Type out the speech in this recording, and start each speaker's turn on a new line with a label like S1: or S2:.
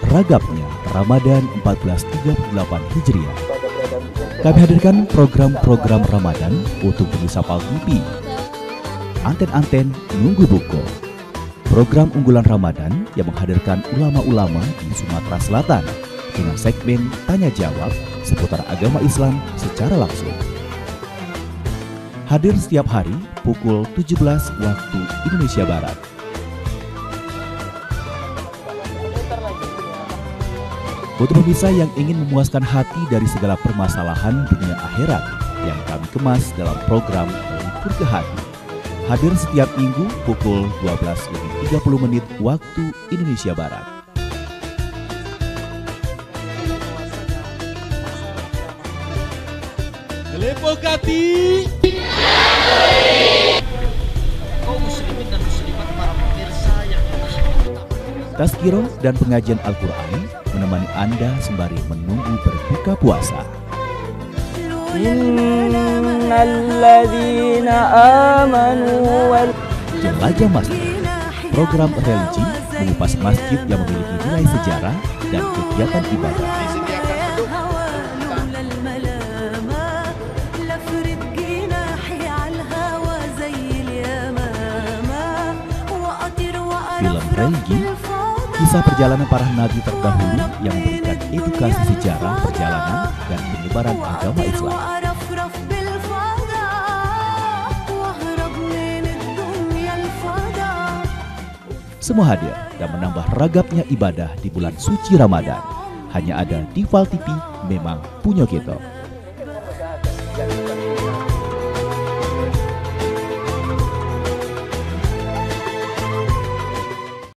S1: ragapnya Ramadan 1438 Hijriah. Kami hadirkan program-program Ramadan untuk pemirsa PAL TV. Anten-anten Nunggu Buko, program unggulan Ramadan yang menghadirkan ulama-ulama di Sumatera Selatan dengan segmen tanya jawab seputar agama Islam secara langsung. Hadir setiap hari pukul 17 waktu Indonesia Barat. Untuk pemirsa yang ingin memuaskan hati dari segala permasalahan dunia akhirat yang kami kemas dalam program Melipur ke Hati. Hadir setiap minggu pukul 12:30 waktu Indonesia Barat.
S2: Melipur ke Hati.
S3: Kaum muslimin dan muslimat, para pemirsa yang
S1: Tazkiro dan pengajian Al-Quran menemani Anda sembari menunggu berbuka puasa. Jelajah Masjid, program religi mengupas masjid yang memiliki nilai sejarah dan kegiatan ibadah. Film religi, kisah perjalanan para nabi terdahulu yang memberikan edukasi sejarah perjalanan dan penyebaran agama Islam. Semua hadir dan menambah ragapnya ibadah di bulan suci Ramadan. Hanya ada di PAL TV, memang punya kita.